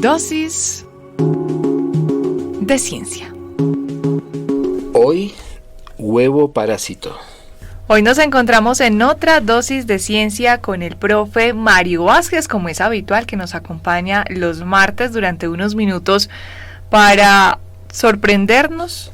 Dosis de ciencia. Hoy, huevo parásito. Hoy nos encontramos en otra dosis de ciencia con el profe Mario Vázquez, como es habitual, que nos acompaña los martes durante unos minutos para sorprendernos,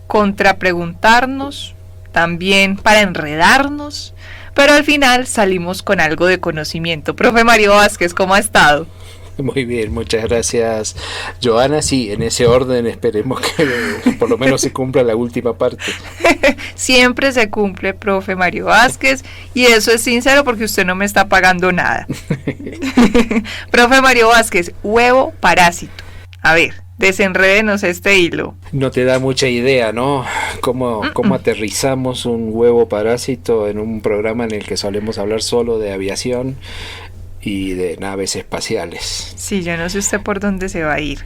contrapreguntarnos, también para enredarnos, pero al final salimos con algo de conocimiento. Profe Mario Vázquez, ¿cómo ha estado? Muy bien, muchas gracias, Joana. Sí, en ese orden esperemos que por lo menos se cumpla la última parte. Siempre se cumple, profe Mario Vázquez, y eso es sincero porque usted no me está pagando nada. Profe Mario Vázquez, huevo parásito. A ver, desenrédenos este hilo. No te da mucha idea, ¿no? ¿Cómo aterrizamos un huevo parásito en un programa en el que solemos hablar solo de aviación y de naves espaciales? Sí, yo no sé usted por dónde se va a ir.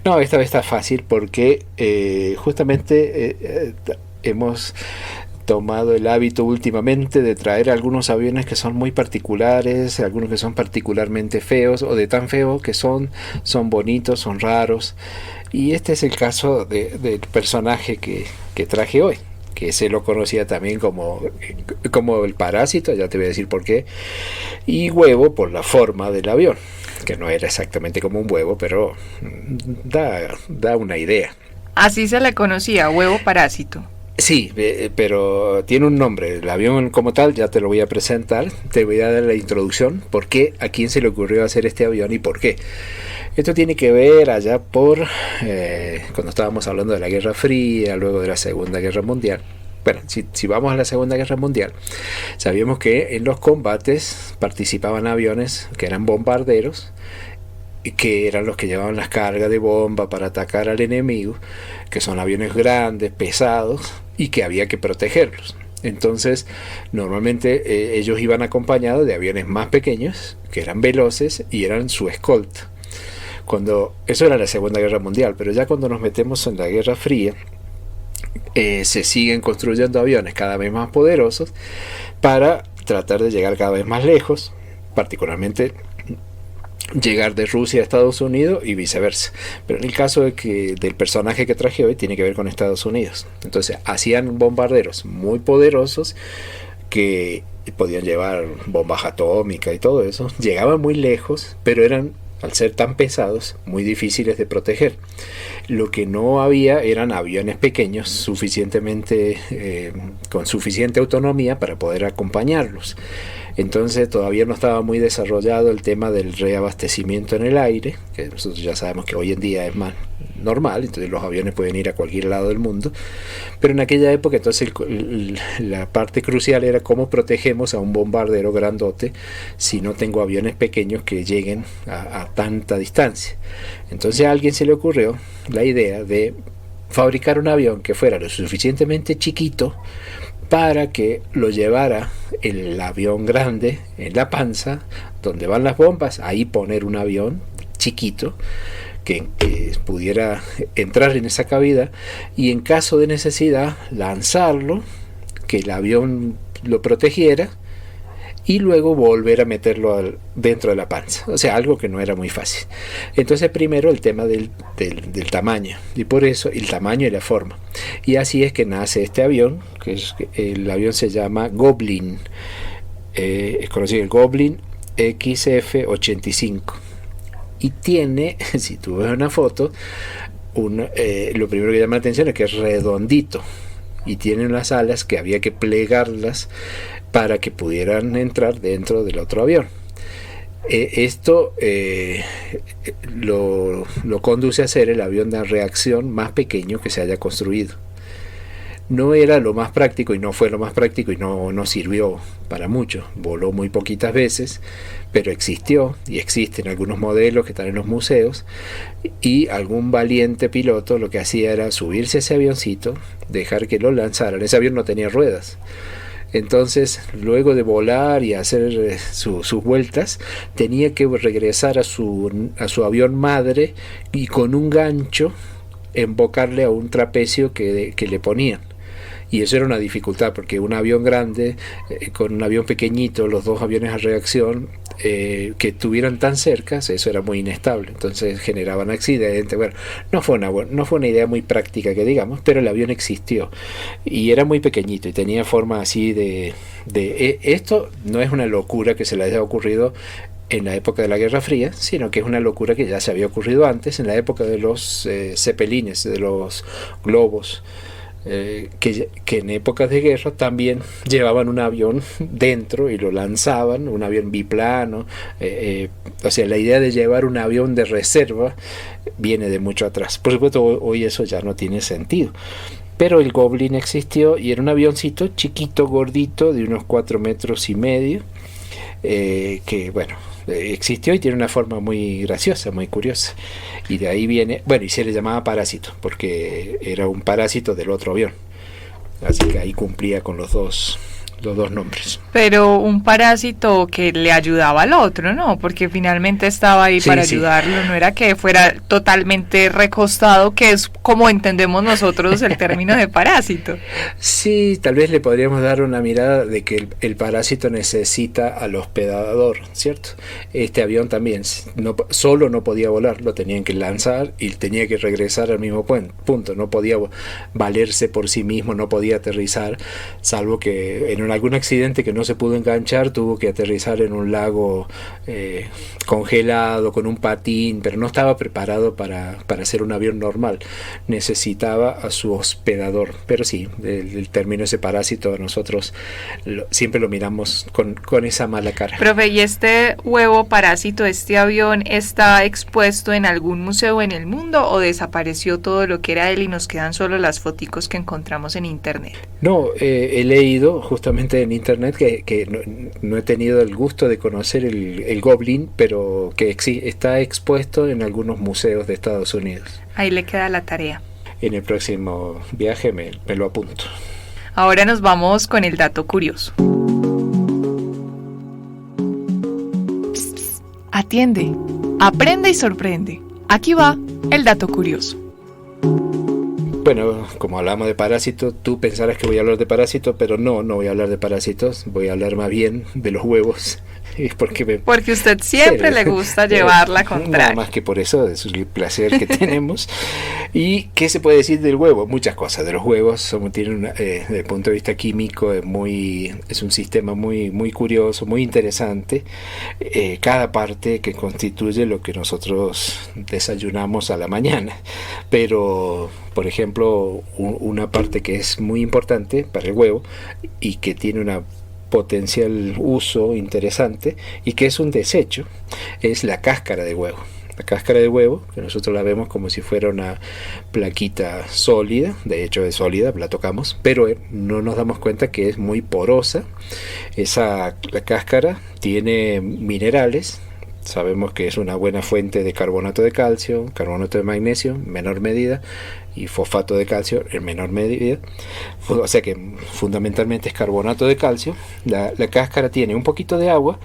No, esta vez está fácil porque justamente hemos tomado el hábito últimamente de traer algunos aviones que son muy particulares, algunos que son particularmente feos o de tan feos que son bonitos, son raros. Y este es el caso del personaje que traje hoy, que se lo conocía también como el parásito, ya te voy a decir por qué, y huevo por la forma del avión, que no era exactamente como un huevo, pero da una idea. Así se le conocía, huevo parásito. Sí, pero tiene un nombre. El avión como tal ya te lo voy a presentar, te voy a dar la introducción, por qué, a quién se le ocurrió hacer este avión y por qué. Esto tiene que ver allá por cuando estábamos hablando de la Guerra Fría, luego de la Segunda Guerra Mundial. Bueno, si vamos a la Segunda Guerra Mundial, sabíamos que en los combates participaban aviones que eran bombarderos, que eran los que llevaban las cargas de bomba para atacar al enemigo, que son aviones grandes, pesados, y que había que protegerlos. Entonces, normalmente ellos iban acompañados de aviones más pequeños, que eran veloces y eran su escolta. Eso era la Segunda Guerra Mundial, pero ya cuando nos metemos en la Guerra Fría, se siguen construyendo aviones cada vez más poderosos para tratar de llegar cada vez más lejos, particularmente llegar de Rusia a Estados Unidos y viceversa. Pero en el caso del personaje que traje hoy tiene que ver con Estados Unidos. Entonces hacían bombarderos muy poderosos que podían llevar bombas atómicas y todo eso. Llegaban muy lejos, pero eran, al ser tan pesados, muy difíciles de proteger. Lo que no había eran aviones pequeños suficientemente con suficiente autonomía para poder acompañarlos. Entonces todavía no estaba muy desarrollado el tema del reabastecimiento en el aire, que nosotros ya sabemos que hoy en día es más normal, entonces los aviones pueden ir a cualquier lado del mundo, pero en aquella época entonces la parte crucial era cómo protegemos a un bombardero grandote si no tengo aviones pequeños que lleguen a tanta distancia. Entonces a alguien se le ocurrió la idea de fabricar un avión que fuera lo suficientemente chiquito para que lo llevara el avión grande en la panza, donde van las bombas, ahí poner un avión chiquito que pudiera entrar en esa cavidad y en caso de necesidad lanzarlo, que el avión lo protegiera y luego volver a meterlo dentro de la panza. O sea, algo que no era muy fácil. Entonces primero el tema del tamaño, y por eso el tamaño y la forma. Y así es que nace este avión, el avión se llama Goblin, es conocido el Goblin XF-85. Y tiene, si tú ves una foto, lo primero que llama la atención es que es redondito y tiene unas alas que había que plegarlas para que pudieran entrar dentro del otro avión. Esto lo conduce a ser el avión de reacción más pequeño que se haya construido. No era lo más práctico y no fue lo más práctico y no sirvió para mucho. Voló muy poquitas veces, pero existió y existen algunos modelos que están en los museos y algún valiente piloto lo que hacía era subirse a ese avioncito, dejar que lo lanzaran. Ese avión no tenía ruedas. Entonces, luego de volar y hacer sus vueltas, tenía que regresar a su avión madre y con un gancho embocarle a un trapecio que le ponían. Y eso era una dificultad porque un avión grande con un avión pequeñito, los dos aviones a reacción, que estuvieran tan cerca, eso era muy inestable, entonces generaban accidentes. Bueno, no fue una idea muy práctica que digamos, pero el avión existió y era muy pequeñito y tenía forma así esto no es una locura que se le haya ocurrido en la época de la Guerra Fría, sino que es una locura que ya se había ocurrido antes, en la época de los zeppelines, de los globos, que en épocas de guerra también llevaban un avión dentro y lo lanzaban, un avión biplano. O sea, la idea de llevar un avión de reserva viene de mucho atrás. Por supuesto, hoy eso ya no tiene sentido. Pero el Goblin existió y era un avioncito chiquito, gordito, de unos 4,5 metros, que bueno, existió y tiene una forma muy graciosa, muy curiosa. Y de ahí viene, bueno, y se le llamaba Parásito, porque era un parásito del otro avión. Así que ahí cumplía con los dos nombres. Pero un parásito que le ayudaba al otro, ¿no? Porque finalmente estaba ahí para ayudarlo, no era que fuera totalmente recostado, que es como entendemos nosotros el término de parásito. Sí, tal vez le podríamos dar una mirada de que el parásito necesita al hospedador, ¿cierto? Este avión también solo no podía volar, lo tenían que lanzar y tenía que regresar al mismo punto, no podía valerse por sí mismo, no podía aterrizar, salvo que en algún accidente que no se pudo enganchar, tuvo que aterrizar en un lago congelado con un patín, pero no estaba preparado para ser un avión normal, necesitaba a su hospedador. Pero sí, el término ese parásito nosotros siempre lo miramos con esa mala cara. Profe, ¿y este huevo parásito, este avión, está expuesto en algún museo en el mundo o desapareció todo lo que era él y nos quedan solo las foticos que encontramos en internet? No, he leído justamente en internet que no he tenido el gusto de conocer el Goblin, pero que está expuesto en algunos museos de Estados Unidos. Ahí le queda la tarea. En el próximo viaje me lo apunto. Ahora nos vamos con el dato curioso. Psst, psst, atiende, aprende y sorprende. Aquí va el dato curioso. Bueno, como hablamos de parásitos, tú pensarás que voy a hablar de parásitos, pero no voy a hablar de parásitos, voy a hablar más bien de los huevos. Porque usted siempre le gusta llevar la contraria. Nada más que por eso, es el placer que tenemos. ¿Y qué se puede decir del huevo? Muchas cosas. De los huevos, tienen desde el punto de vista químico, es un sistema muy, muy curioso, muy interesante. Cada parte que constituye lo que nosotros desayunamos a la mañana. Pero, por ejemplo, una parte que es muy importante para el huevo y que tiene una potencial uso interesante y que es un desecho, es la cáscara de huevo. La cáscara de huevo, que nosotros la vemos como si fuera una plaquita sólida, de hecho es sólida, la tocamos, pero no nos damos cuenta que es muy porosa. La cáscara tiene minerales. Sabemos que es una buena fuente de carbonato de calcio, carbonato de magnesio en menor medida y fosfato de calcio en menor medida. O sea que fundamentalmente es carbonato de calcio. La cáscara tiene un poquito de agua,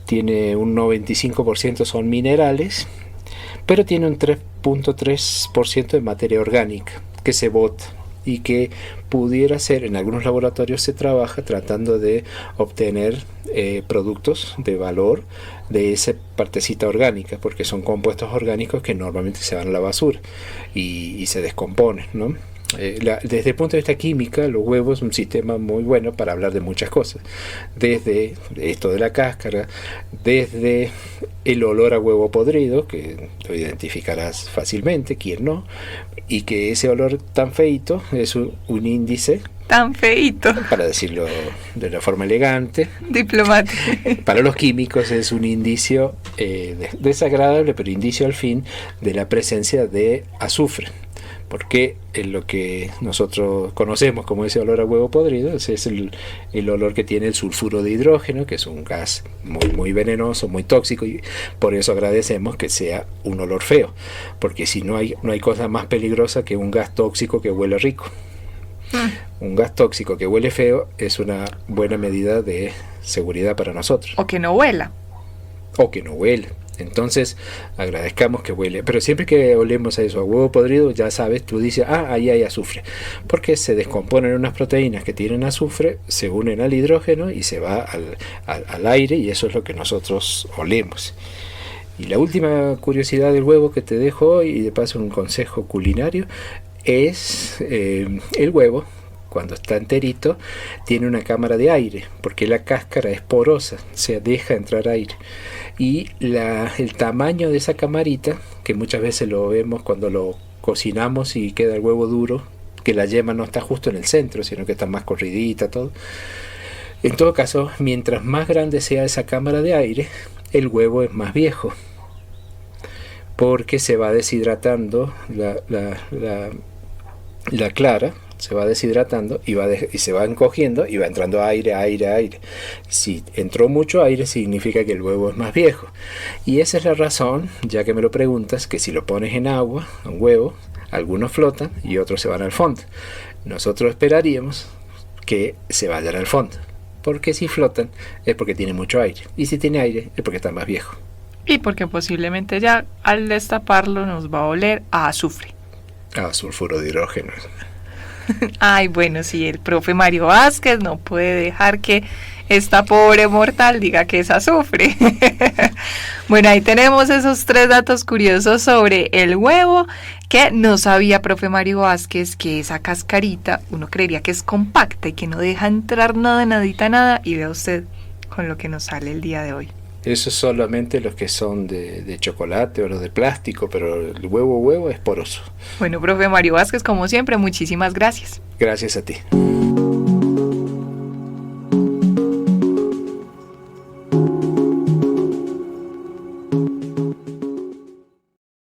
tiene un 95% son minerales, pero tiene un 3.3% de materia orgánica que se bota y que pudiera ser, en algunos laboratorios se trabaja tratando de obtener productos de valor de esa partecita orgánica, porque son compuestos orgánicos que normalmente se van a la basura y se descomponen, ¿no? Desde el punto de vista química, los huevos es un sistema muy bueno para hablar de muchas cosas, desde esto de la cáscara, desde el olor a huevo podrido, que lo identificarás fácilmente, quién no, y que ese olor tan feito es un índice, tan feito, para decirlo de una forma elegante, diplomática, para los químicos es un indicio desagradable, pero indicio al fin de la presencia de azufre, porque lo que nosotros conocemos como ese olor a huevo podrido es el olor que tiene el sulfuro de hidrógeno, que es un gas muy, muy venenoso, muy tóxico, y por eso agradecemos que sea un olor feo, porque si no hay cosa más peligrosa que un gas tóxico que huele rico. Un gas tóxico que huele feo es una buena medida de seguridad para nosotros. O que no huela. O que no huele. Entonces, agradezcamos que huele. Pero siempre que olemos a eso, a huevo podrido, ya sabes, tú dices, ahí hay azufre. Porque se descomponen unas proteínas que tienen azufre, se unen al hidrógeno y se va al aire, y eso es lo que nosotros olemos. Y la última curiosidad del huevo que te dejo hoy, y de paso un consejo culinario, es el huevo. Cuando está enterito, tiene una cámara de aire, porque la cáscara es porosa, se deja entrar aire. Y el tamaño de esa camarita, que muchas veces lo vemos cuando lo cocinamos y queda el huevo duro, que la yema no está justo en el centro, sino que está más corridita, todo. En todo caso, mientras más grande sea esa cámara de aire, el huevo es más viejo, porque se va deshidratando la clara, se va deshidratando y se va encogiendo y va entrando aire. Si entró mucho aire, significa que el huevo es más viejo. Y esa es la razón, ya que me lo preguntas, que si lo pones en agua, un huevo, algunos flotan y otros se van al fondo. Nosotros esperaríamos que se vayan al fondo, porque si flotan es porque tiene mucho aire, y si tiene aire es porque está más viejo. Y porque posiblemente ya al destaparlo nos va a oler a azufre. A sulfuro de hidrógeno. Ay, bueno, sí, el profe Mario Vázquez no puede dejar que esta pobre mortal diga que es azufre. Bueno, ahí tenemos esos 3 datos curiosos sobre el huevo, que no sabía profe Mario Vázquez que esa cascarita uno creería que es compacta y que no deja entrar nada, nada, y vea usted con lo que nos sale el día de hoy. Eso es solamente los que son de chocolate o los de plástico, pero el huevo es poroso. Bueno, profe Mario Vázquez, como siempre, muchísimas gracias. Gracias a ti.